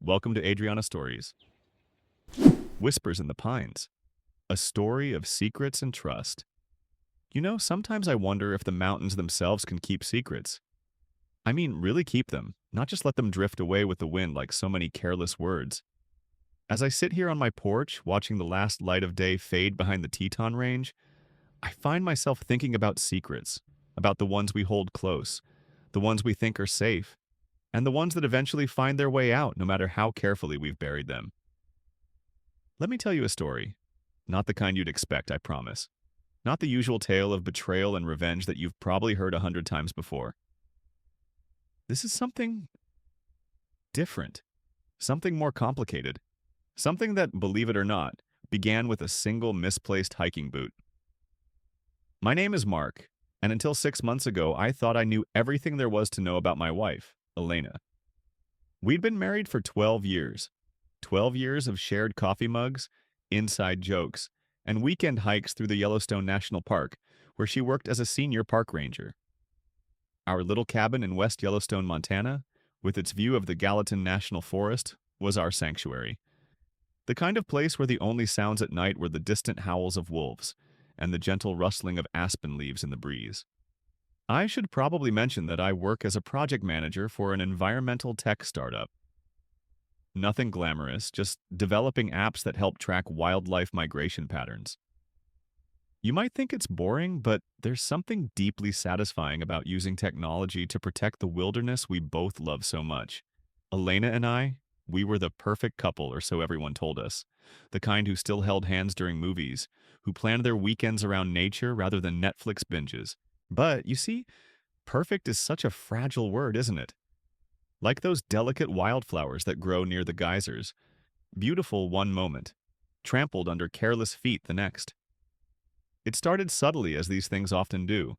Welcome to Adriana Stories. Whispers in the Pines. A story of secrets and trust. Sometimes I wonder if the mountains themselves can keep secrets. I mean, really keep them, not just let them drift away with the wind like so many careless words. As I sit here on my porch, watching the last light of day fade behind the Teton Range, I find myself thinking about secrets, about the ones we hold close, the ones we think are safe, and the ones that eventually find their way out no matter how carefully we've buried them. Let me tell you a story. Not the kind you'd expect, I promise. Not the usual tale of betrayal and revenge that you've probably heard 100 times before. This is something different, something more complicated, something that, believe it or not, began with a single misplaced hiking boot. My name is Mark, and until 6 months ago, I thought I knew everything there was to know about my wife, Elena. We'd been married for 12 years. 12 years of shared coffee mugs, inside jokes, and weekend hikes through the Yellowstone National Park, where she worked as a senior park ranger. Our little cabin in West Yellowstone, Montana, with its view of the Gallatin National Forest, was our sanctuary. The kind of place where the only sounds at night were the distant howls of wolves and the gentle rustling of aspen leaves in the breeze. I should probably mention that I work as a project manager for an environmental tech startup. Nothing glamorous, just developing apps that help track wildlife migration patterns. You might think it's boring, but there's something deeply satisfying about using technology to protect the wilderness we both love so much. Elena and I, we were the perfect couple, or so everyone told us. The kind who still held hands during movies, who planned their weekends around nature rather than Netflix binges. But, you see, perfect is such a fragile word, isn't it? Like those delicate wildflowers that grow near the geysers. Beautiful one moment, trampled under careless feet the next. It started subtly, as these things often do.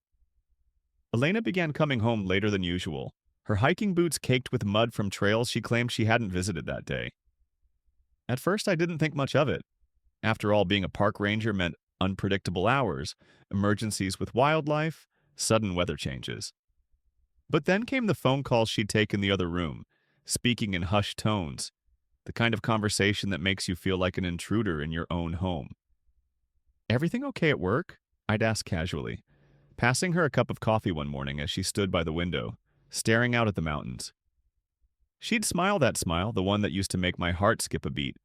Elena began coming home later than usual, her hiking boots caked with mud from trails she claimed she hadn't visited that day. At first, I didn't think much of it. After all, being a park ranger meant unpredictable hours, emergencies with wildlife, sudden weather changes. But then came the phone calls she'd take in the other room, speaking in hushed tones, the kind of conversation that makes you feel like an intruder in your own home. "Everything okay at work?" I'd ask casually, passing her a cup of coffee one morning as she stood by the window, staring out at the mountains. She'd smile that smile, the one that used to make my heart skip a beat,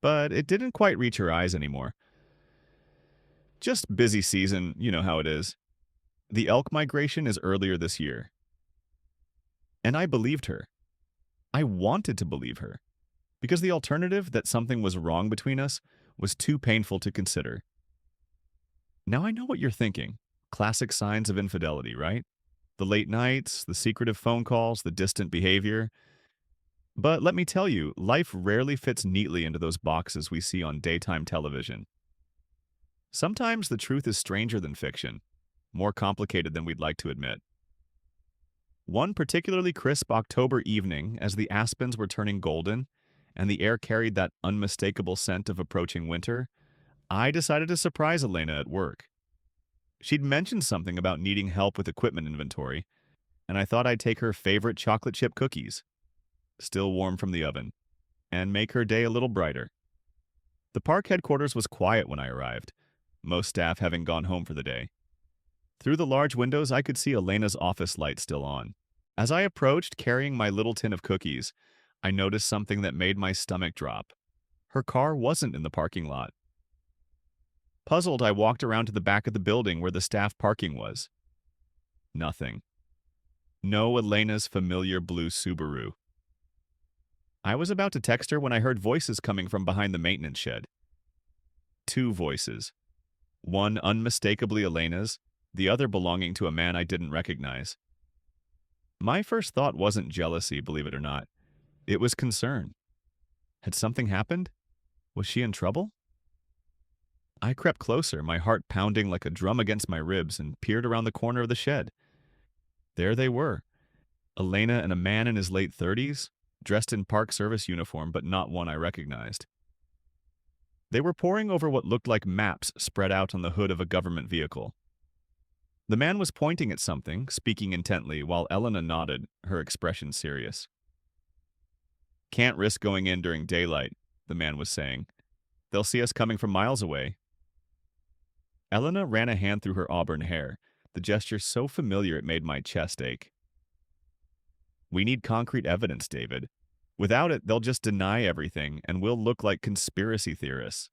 but it didn't quite reach her eyes anymore. "Just busy season, you know how it is. The elk migration is earlier this year." And I believed her. I wanted to believe her, because the alternative, that something was wrong between us, was too painful to consider. Now I know what you're thinking. Classic signs of infidelity, right? The late nights, the secretive phone calls, the distant behavior. But let me tell you, life rarely fits neatly into those boxes we see on daytime television. Sometimes the truth is stranger than fiction, more complicated than we'd like to admit. One particularly crisp October evening, as the aspens were turning golden and the air carried that unmistakable scent of approaching winter, I decided to surprise Elena at work. She'd mentioned something about needing help with equipment inventory, and I thought I'd take her favorite chocolate chip cookies, still warm from the oven, and make her day a little brighter. The park headquarters was quiet when I arrived, most staff having gone home for the day. Through the large windows, I could see Elena's office light still on. As I approached, carrying my little tin of cookies, I noticed something that made my stomach drop. Her car wasn't in the parking lot. Puzzled, I walked around to the back of the building where the staff parking was. Nothing. No Elena's familiar blue Subaru. I was about to text her when I heard voices coming from behind the maintenance shed. Two voices. One unmistakably Elena's, the other belonging to a man I didn't recognize. My first thought wasn't jealousy, believe it or not. It was concern. Had something happened? Was she in trouble? I crept closer, my heart pounding like a drum against my ribs, and peered around the corner of the shed. There they were, Elena and a man in his late 30s, dressed in Park Service uniform, but not one I recognized. They were poring over what looked like maps spread out on the hood of a government vehicle. The man was pointing at something, speaking intently, while Elena nodded, her expression serious. Can't risk going in during daylight, the man was saying. They'll see us coming from miles away. Elena ran a hand through her auburn hair, the gesture so familiar it made my chest ache. We need concrete evidence, David. Without it, they'll just deny everything, and we'll look like conspiracy theorists.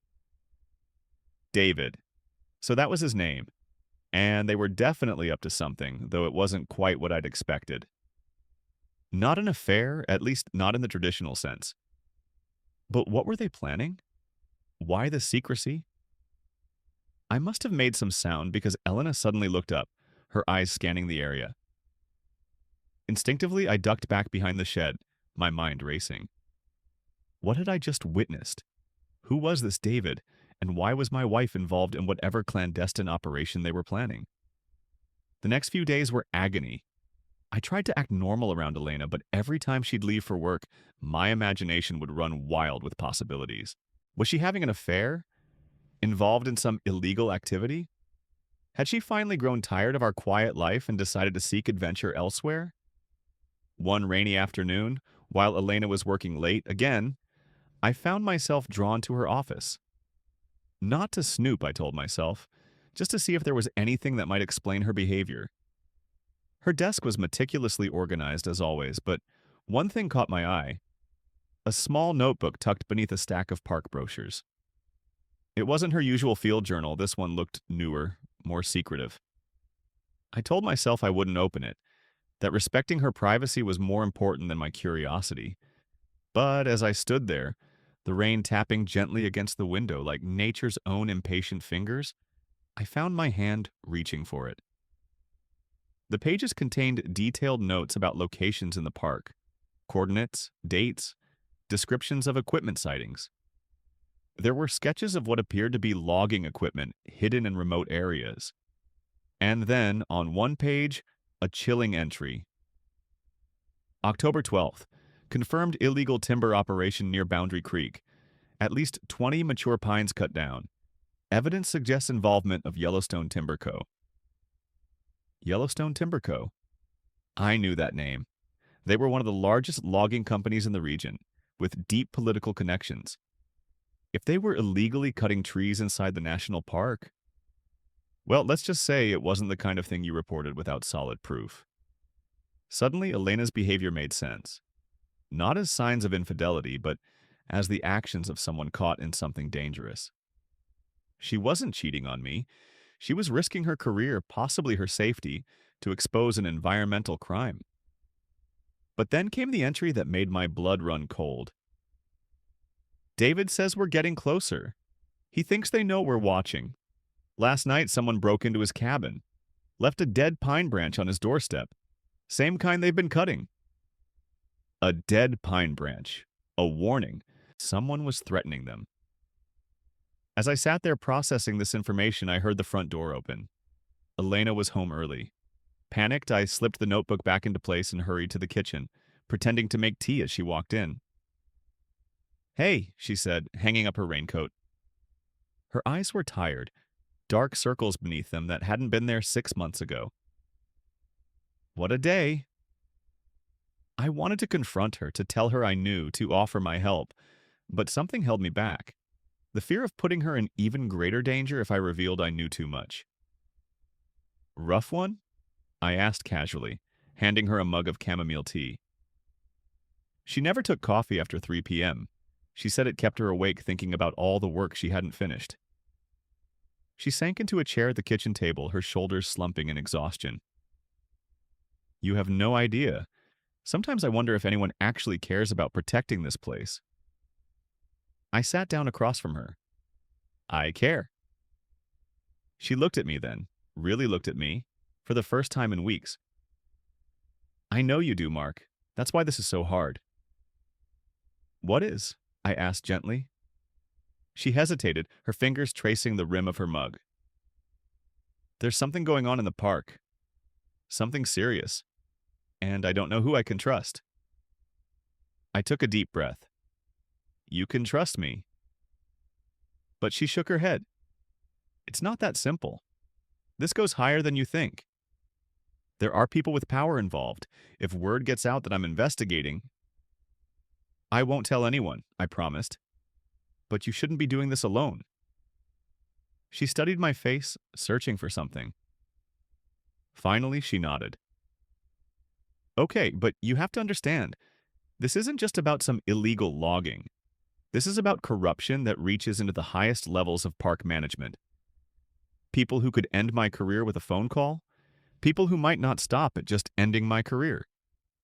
David. So that was his name. And they were definitely up to something, though it wasn't quite what I'd expected. Not an affair, at least not in the traditional sense. But what were they planning? Why the secrecy? I must have made some sound because Elena suddenly looked up, her eyes scanning the area. Instinctively, I ducked back behind the shed, my mind racing. What had I just witnessed? Who was this David, and why was my wife involved in whatever clandestine operation they were planning? The next few days were agony. I tried to act normal around Elena, but every time she'd leave for work, my imagination would run wild with possibilities. Was she having an affair? Involved in some illegal activity? Had she finally grown tired of our quiet life and decided to seek adventure elsewhere? One rainy afternoon, while Elena was working late again, I found myself drawn to her office. Not to snoop, I told myself, just to see if there was anything that might explain her behavior. Her desk was meticulously organized as always, but one thing caught my eye. A small notebook tucked beneath a stack of park brochures. It wasn't her usual field journal. This one looked newer, more secretive. I told myself I wouldn't open it, that respecting her privacy was more important than my curiosity. But as I stood there, the rain tapping gently against the window like nature's own impatient fingers, I found my hand reaching for it. The pages contained detailed notes about locations in the park, coordinates, dates, descriptions of equipment sightings. There were sketches of what appeared to be logging equipment hidden in remote areas. And then, on one page, a chilling entry. October 12th. Confirmed illegal timber operation near Boundary Creek. At least 20 mature pines cut down. Evidence suggests involvement of Yellowstone Timber Co. Yellowstone Timber Co. I knew that name. They were one of the largest logging companies in the region, with deep political connections. If they were illegally cutting trees inside the national park, well, let's just say it wasn't the kind of thing you reported without solid proof. Suddenly, Elena's behavior made sense. Not as signs of infidelity, but as the actions of someone caught in something dangerous. She wasn't cheating on me. She was risking her career, possibly her safety, to expose an environmental crime. But then came the entry that made my blood run cold. David says we're getting closer. He thinks they know we're watching. Last night, someone broke into his cabin, left a dead pine branch on his doorstep. Same kind they've been cutting. A dead pine branch. A warning. Someone was threatening them. As I sat there processing this information, I heard the front door open. Elena was home early. Panicked, I slipped the notebook back into place and hurried to the kitchen, pretending to make tea as she walked in. "Hey," she said, hanging up her raincoat. Her eyes were tired, dark circles beneath them that hadn't been there 6 months ago. What a day. I wanted to confront her, to tell her I knew, to offer my help, but something held me back. The fear of putting her in even greater danger if I revealed I knew too much. Rough one? I asked casually, handing her a mug of chamomile tea. She never took coffee after 3 p.m. She said it kept her awake thinking about all the work she hadn't finished. She sank into a chair at the kitchen table, her shoulders slumping in exhaustion. You have no idea. Sometimes I wonder if anyone actually cares about protecting this place. I sat down across from her. I care. She looked at me then, really looked at me, for the first time in weeks. I know you do, Mark. That's why this is so hard. What is? I asked gently. She hesitated, her fingers tracing the rim of her mug. There's something going on in the park. Something serious. And I don't know who I can trust. I took a deep breath. You can trust me. But she shook her head. It's not that simple. This goes higher than you think. There are people with power involved. If word gets out that I'm investigating, I won't tell anyone, I promised. But you shouldn't be doing this alone. She studied my face, searching for something. Finally, she nodded. Okay, but you have to understand, this isn't just about some illegal logging. This is about corruption that reaches into the highest levels of park management. People who could end my career with a phone call. People who might not stop at just ending my career.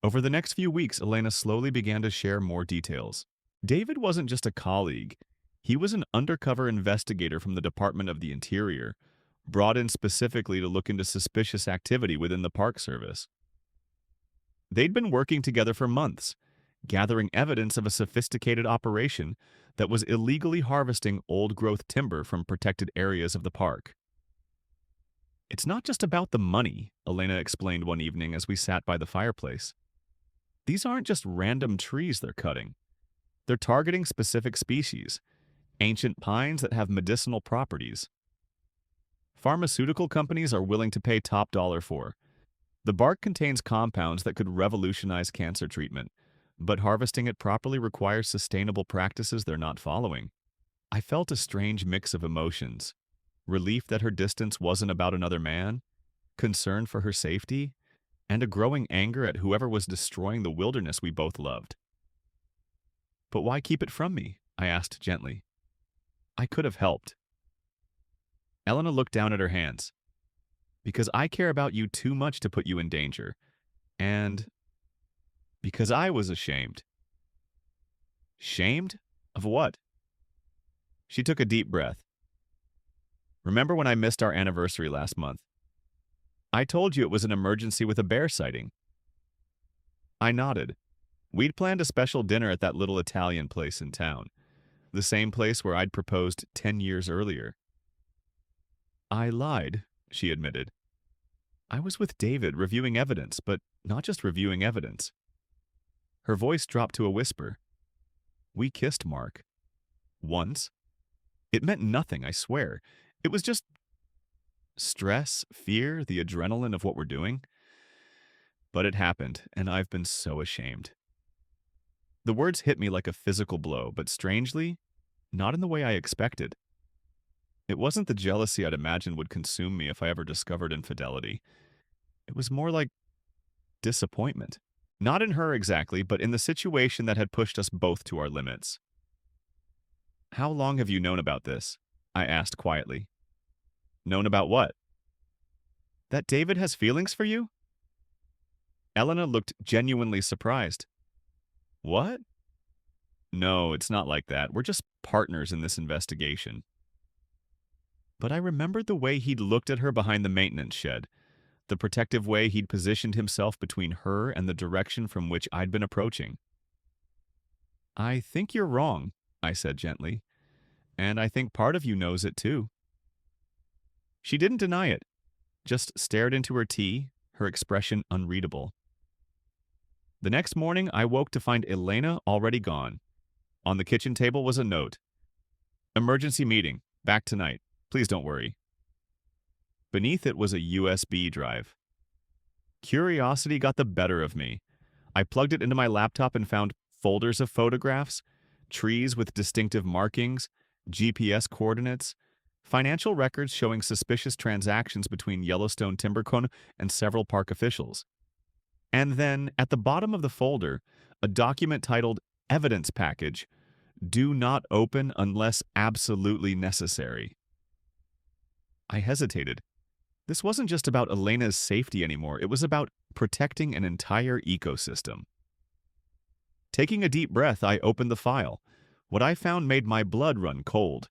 Over the next few weeks, Elena slowly began to share more details. David wasn't just a colleague. He was an undercover investigator from the Department of the Interior, brought in specifically to look into suspicious activity within the Park Service. They'd been working together for months, gathering evidence of a sophisticated operation that was illegally harvesting old-growth timber from protected areas of the park. It's not just about the money, Elena explained one evening as we sat by the fireplace. These aren't just random trees they're cutting. They're targeting specific species, ancient pines that have medicinal properties. Pharmaceutical companies are willing to pay top dollar for. The bark contains compounds that could revolutionize cancer treatment, but harvesting it properly requires sustainable practices they're not following. I felt a strange mix of emotions. Relief that her distance wasn't about another man, concern for her safety, and a growing anger at whoever was destroying the wilderness we both loved. But why keep it from me? I asked gently. I could have helped. Elena looked down at her hands. Because I care about you too much to put you in danger. And because I was ashamed. Shamed? Of what? She took a deep breath. Remember when I missed our anniversary last month? I told you it was an emergency with a bear sighting. I nodded. We'd planned a special dinner at that little Italian place in town, the same place where I'd proposed 10 years earlier. I lied, she admitted. I was with David reviewing evidence, but not just reviewing evidence. Her voice dropped to a whisper. We kissed, Mark. Once. It meant nothing, I swear. It was just stress, fear, the adrenaline of what we're doing. But it happened, and I've been so ashamed. The words hit me like a physical blow, but strangely, not in the way I expected. It wasn't the jealousy I'd imagined would consume me if I ever discovered infidelity. It was more like disappointment. Not in her exactly, but in the situation that had pushed us both to our limits. How long have you known about this? I asked quietly. Known about what? That David has feelings for you? Elena looked genuinely surprised. What? No, it's not like that. We're just partners in this investigation. But I remembered the way he'd looked at her behind the maintenance shed, the protective way he'd positioned himself between her and the direction from which I'd been approaching. I think you're wrong, I said gently, and I think part of you knows it too. She didn't deny it, just stared into her tea, her expression unreadable. The next morning, I woke to find Elena already gone. On the kitchen table was a note. Emergency meeting. Back tonight. Please don't worry. Beneath it was a USB drive. Curiosity got the better of me. I plugged it into my laptop and found folders of photographs, trees with distinctive markings, GPS coordinates, financial records showing suspicious transactions between Yellowstone Timber Co. and several park officials. And then, at the bottom of the folder, a document titled Evidence Package, Do Not Open Unless Absolutely Necessary. I hesitated. This wasn't just about Elena's safety anymore, it was about protecting an entire ecosystem. Taking a deep breath, I opened the file. What I found made my blood run cold.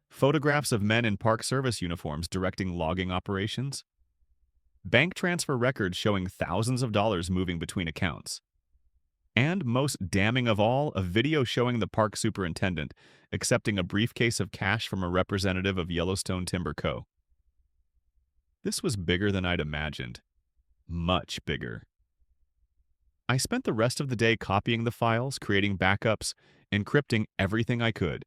Photographs of men in Park Service uniforms directing logging operations. Bank transfer records showing thousands of dollars moving between accounts. And most damning of all, a video showing the park superintendent accepting a briefcase of cash from a representative of Yellowstone Timber Co. This was bigger than I'd imagined. Much bigger. I spent the rest of the day copying the files, creating backups, encrypting everything I could.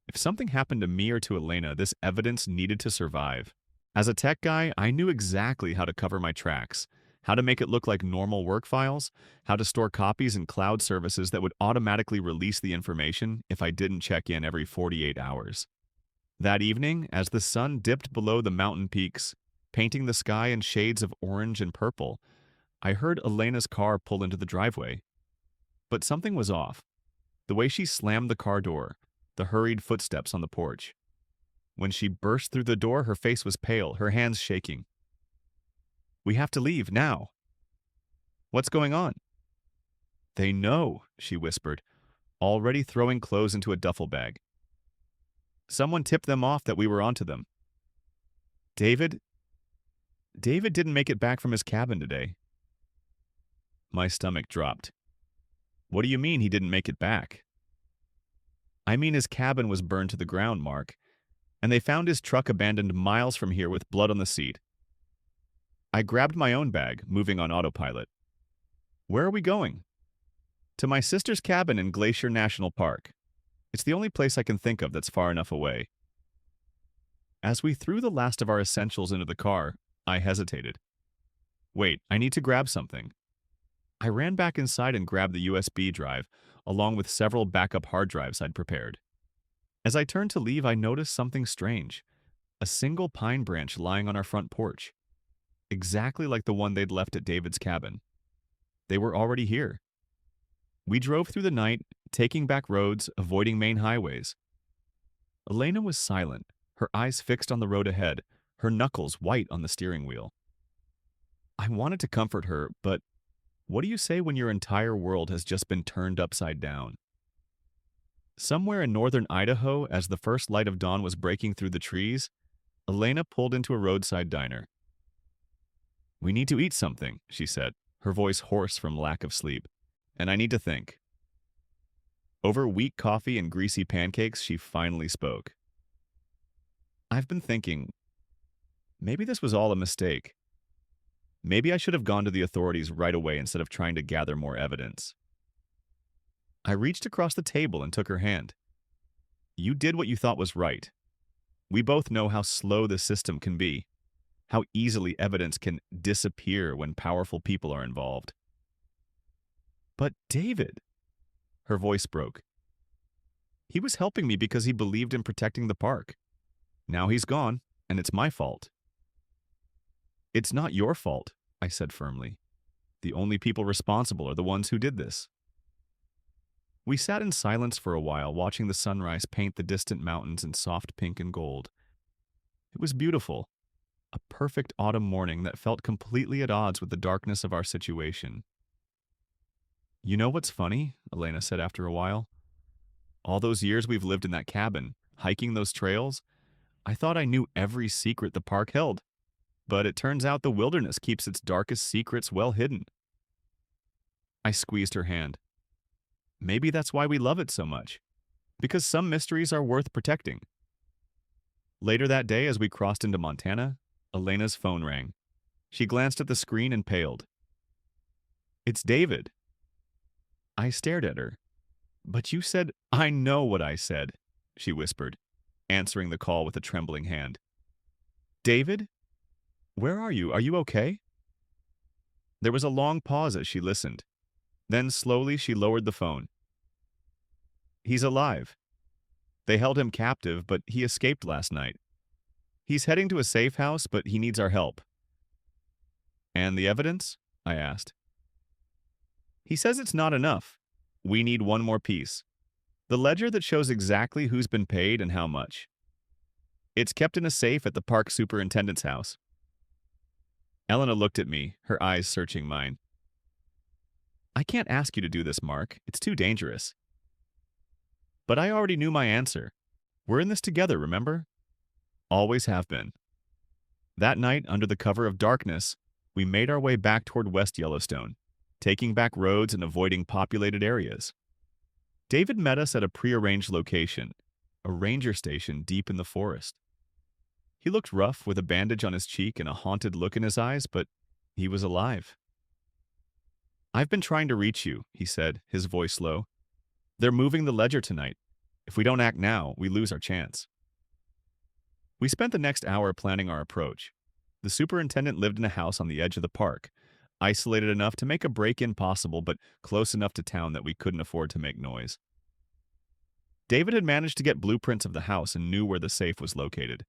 If something happened to me or to Elena, this evidence needed to survive. As a tech guy, I knew exactly how to cover my tracks, how to make it look like normal work files, how to store copies in cloud services that would automatically release the information if I didn't check in every 48 hours. That evening, as the sun dipped below the mountain peaks, painting the sky in shades of orange and purple, I heard Elena's car pull into the driveway. But something was off. The way she slammed the car door, the hurried footsteps on the porch. When she burst through the door, her face was pale, her hands shaking. "We have to leave, now." "What's going on?" "They know," she whispered, already throwing clothes into a duffel bag. "Someone tipped them off that we were onto them. David didn't make it back from his cabin today." My stomach dropped. "What do you mean he didn't make it back?" "I mean his cabin was burned to the ground, Mark, and they found his truck abandoned miles from here with blood on the seat." I grabbed my own bag, moving on autopilot. "Where are we going?" "To my sister's cabin in Glacier National Park. It's the only place I can think of that's far enough away." As we threw the last of our essentials into the car, I hesitated. "Wait, I need to grab something." I ran back inside and grabbed the USB drive, along with several backup hard drives I'd prepared. As I turned to leave, I noticed something strange. A single pine branch lying on our front porch. Exactly like the one they'd left at David's cabin. They were already here. We drove through the night, taking back roads, avoiding main highways. Elena was silent, her eyes fixed on the road ahead, her knuckles white on the steering wheel. I wanted to comfort her, but what do you say when your entire world has just been turned upside down? Somewhere in northern Idaho, as the first light of dawn was breaking through the trees, Elena pulled into a roadside diner. "We need to eat something," she said, her voice hoarse from lack of sleep, "and I need to think." Over weak coffee and greasy pancakes, she finally spoke. "I've been thinking, maybe this was all a mistake. Maybe I should have gone to the authorities right away instead of trying to gather more evidence." I reached across the table and took her hand. "You did what you thought was right. We both know how slow the system can be, how easily evidence can disappear when powerful people are involved." "But David," her voice broke. "He was helping me because he believed in protecting the park. Now he's gone, and it's my fault." "It's not your fault," I said firmly. "The only people responsible are the ones who did this." We sat in silence for a while, watching the sunrise paint the distant mountains in soft pink and gold. It was beautiful, a perfect autumn morning that felt completely at odds with the darkness of our situation. "You know what's funny?" Elena said after a while. "All those years we've lived in that cabin, hiking those trails, I thought I knew every secret the park held. But it turns out the wilderness keeps its darkest secrets well hidden." I squeezed her hand. "Maybe that's why we love it so much. Because some mysteries are worth protecting." Later that day, as we crossed into Montana, Elena's phone rang. She glanced at the screen and paled. "It's David." I stared at her. "But you said—" "I know what I said," she whispered, answering the call with a trembling hand. "David? Where are you? Are you okay?" There was a long pause as she listened. Then slowly she lowered the phone. "He's alive. They held him captive, but he escaped last night. He's heading to a safe house, but he needs our help." "And the evidence?" I asked. "He says it's not enough. We need one more piece. The ledger that shows exactly who's been paid and how much. It's kept in a safe at the park superintendent's house." Elena looked at me, her eyes searching mine. "I can't ask you to do this, Mark. It's too dangerous." But I already knew my answer. We're in this together, remember? Always have been. That night, under the cover of darkness, we made our way back toward West Yellowstone, taking back roads and avoiding populated areas. David met us at a prearranged location, a ranger station deep in the forest. He looked rough, with a bandage on his cheek and a haunted look in his eyes, but he was alive. "I've been trying to reach you," he said, his voice low. "They're moving the ledger tonight. If we don't act now, we lose our chance." We spent the next hour planning our approach. The superintendent lived in a house on the edge of the park, isolated enough to make a break-in possible, but close enough to town that we couldn't afford to make noise. David had managed to get blueprints of the house and knew where the safe was located.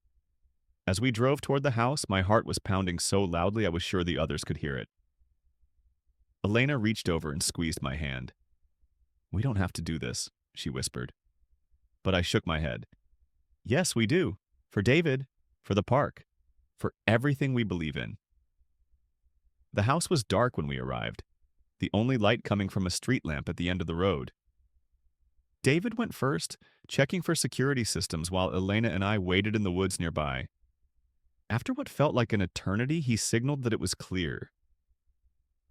As we drove toward the house, my heart was pounding so loudly I was sure the others could hear it. Elena reached over and squeezed my hand. "We don't have to do this," she whispered. But I shook my head. "Yes, we do. For David, for the park, for everything we believe in." The house was dark when we arrived, the only light coming from a street lamp at the end of the road. David went first, checking for security systems while Elena and I waited in the woods nearby. After what felt like an eternity, he signaled that it was clear.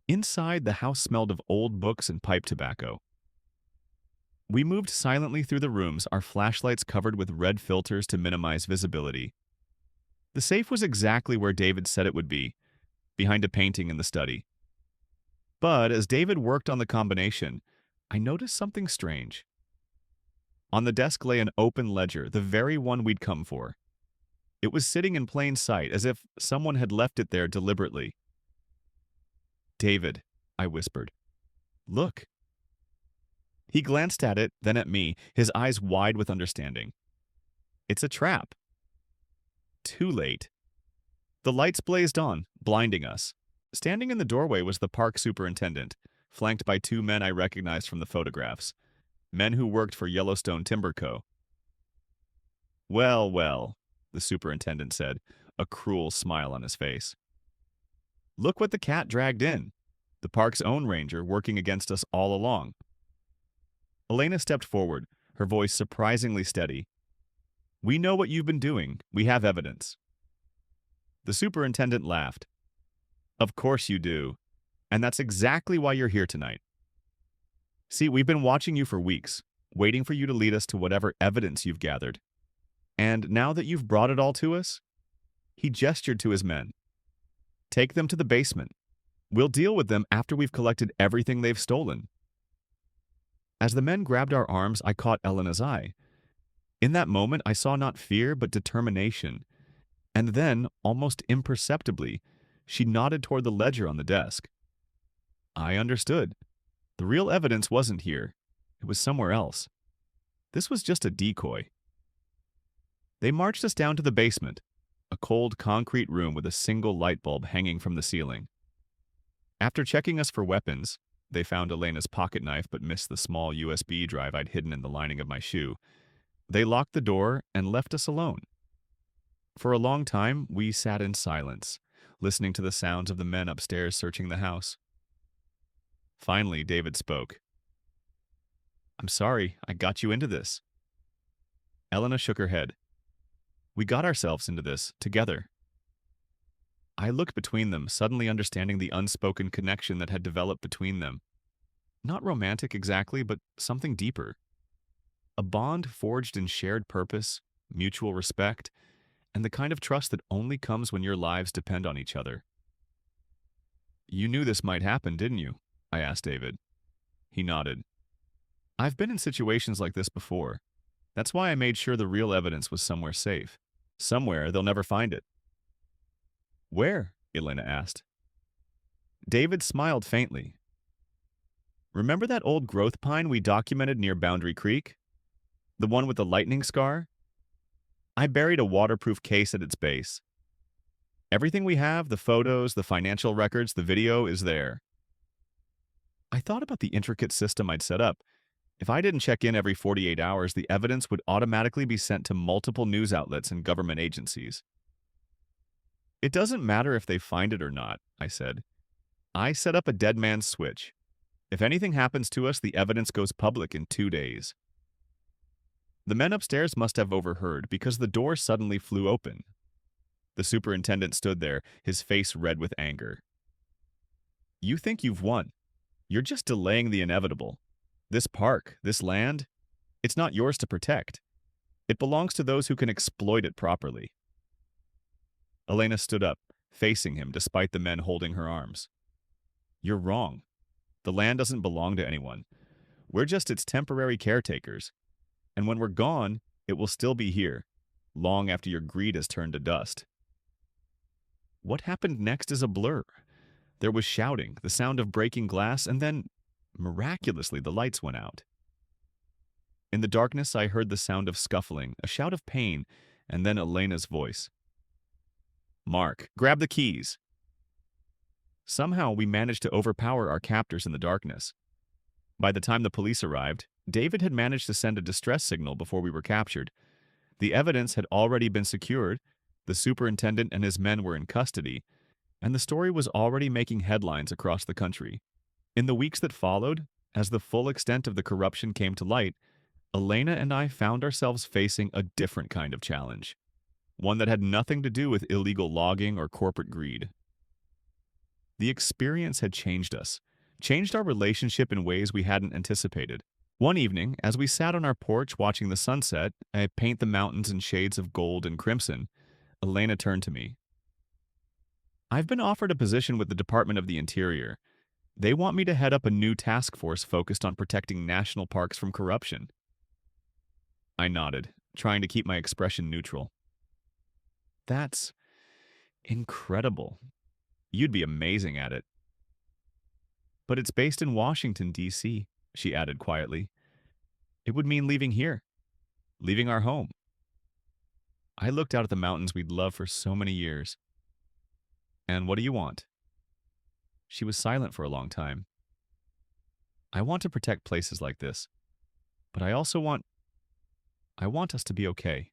Inside, the house smelled of old books and pipe tobacco. We moved silently through the rooms, our flashlights covered with red filters to minimize visibility. The safe was exactly where David said it would be, behind a painting in the study. But as David worked on the combination, I noticed something strange. On the desk lay an open ledger, the very one we'd come for. It was sitting in plain sight, as if someone had left it there deliberately. "David," I whispered. "Look." He glanced at it, then at me, his eyes wide with understanding. "It's a trap." Too late. The lights blazed on, blinding us. Standing in the doorway was the park superintendent, flanked by two men I recognized from the photographs, men who worked for Yellowstone Timber Co. "Well, well," the superintendent said, a cruel smile on his face. "Look what the cat dragged in. The park's own ranger working against us all along." Elena stepped forward, her voice surprisingly steady. "We know what you've been doing. We have evidence." The superintendent laughed. "Of course you do. And that's exactly why you're here tonight. See, we've been watching you for weeks, waiting for you to lead us to whatever evidence you've gathered. And now that you've brought it all to us," he gestured to his men, "take them to the basement. We'll deal with them after we've collected everything they've stolen." As the men grabbed our arms, I caught Elena's eye. In that moment, I saw not fear, but determination. And then, almost imperceptibly, she nodded toward the ledger on the desk. I understood. The real evidence wasn't here. It was somewhere else. This was just a decoy. They marched us down to the basement, a cold concrete room with a single light bulb hanging from the ceiling. After checking us for weapons, they found Elena's pocket knife but missed the small USB drive I'd hidden in the lining of my shoe. They locked the door and left us alone. For a long time, we sat in silence, listening to the sounds of the men upstairs searching the house. Finally, David spoke. "I'm sorry, I got you into this." Elena shook her head. "We got ourselves into this, together." I looked between them, suddenly understanding the unspoken connection that had developed between them. Not romantic exactly, but something deeper. A bond forged in shared purpose, mutual respect, and the kind of trust that only comes when your lives depend on each other. "You knew this might happen, didn't you?" I asked David. He nodded. "I've been in situations like this before. That's why I made sure the real evidence was somewhere safe. Somewhere they'll never find it." "Where?" Elena asked. David smiled faintly. "Remember that old growth pine we documented near Boundary Creek? The one with the lightning scar? I buried a waterproof case at its base. Everything we have, the photos, the financial records, the video, is there." I thought about the intricate system I'd set up. If I didn't check in every 48 hours, the evidence would automatically be sent to multiple news outlets and government agencies. "It doesn't matter if they find it or not," I said. "I set up a dead man's switch. If anything happens to us, the evidence goes public in 2 days." The men upstairs must have overheard because the door suddenly flew open. The superintendent stood there, his face red with anger. "You think you've won. You're just delaying the inevitable. This park, this land, it's not yours to protect. It belongs to those who can exploit it properly." Elena stood up, facing him despite the men holding her arms. "You're wrong. The land doesn't belong to anyone. We're just its temporary caretakers. And when we're gone, it will still be here, long after your greed has turned to dust." What happened next is a blur. There was shouting, the sound of breaking glass, and then, miraculously, the lights went out. In the darkness, I heard the sound of scuffling, a shout of pain, and then Elena's voice. Mark, grab the keys. Somehow, we managed to overpower our captors in the darkness. By the time the police arrived, David had managed to send a distress signal before we were captured. The evidence had already been secured, the superintendent and his men were in custody, and the story was already making headlines across the country. In the weeks that followed, as the full extent of the corruption came to light, Elena and I found ourselves facing a different kind of challenge, one that had nothing to do with illegal logging or corporate greed. The experience had changed us, changed our relationship in ways we hadn't anticipated. One evening, as we sat on our porch watching the sunset, I paint the mountains in shades of gold and crimson, Elena turned to me. I've been offered a position with the Department of the Interior. They want me to head up a new task force focused on protecting national parks from corruption. I nodded, trying to keep my expression neutral. That's incredible. You'd be amazing at it. But it's based in Washington, D.C., she added quietly. It would mean leaving here, leaving our home. I looked out at the mountains we'd loved for so many years. And what do you want? She was silent for a long time. I want to protect places like this, but I want us to be okay.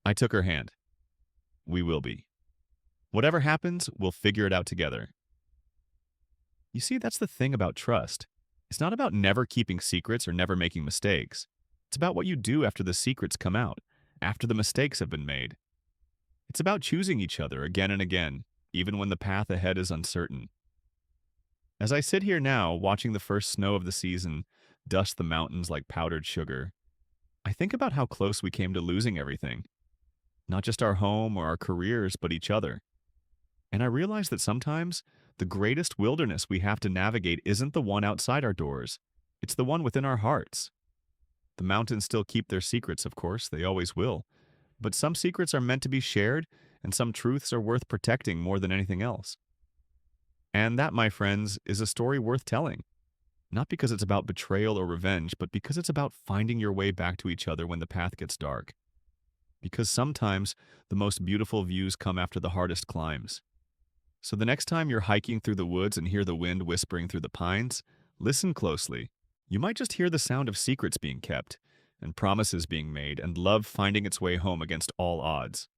I took her hand. We will be. Whatever happens, we'll figure it out together. You see, that's the thing about trust. It's not about never keeping secrets or never making mistakes. It's about what you do after the secrets come out, after the mistakes have been made. It's about choosing each other again and again, even when the path ahead is uncertain. As I sit here now, watching the first snow of the season dust the mountains like powdered sugar, I think about how close we came to losing everything. Not just our home or our careers, but each other. And I realize that sometimes the greatest wilderness we have to navigate isn't the one outside our doors. It's the one within our hearts. The mountains still keep their secrets, of course, they always will. But some secrets are meant to be shared, and some truths are worth protecting more than anything else. And that, my friends, is a story worth telling. Not because it's about betrayal or revenge, but because it's about finding your way back to each other when the path gets dark. Because sometimes the most beautiful views come after the hardest climbs. So the next time you're hiking through the woods and hear the wind whispering through the pines, listen closely. You might just hear the sound of secrets being kept, and promises being made, and love finding its way home against all odds.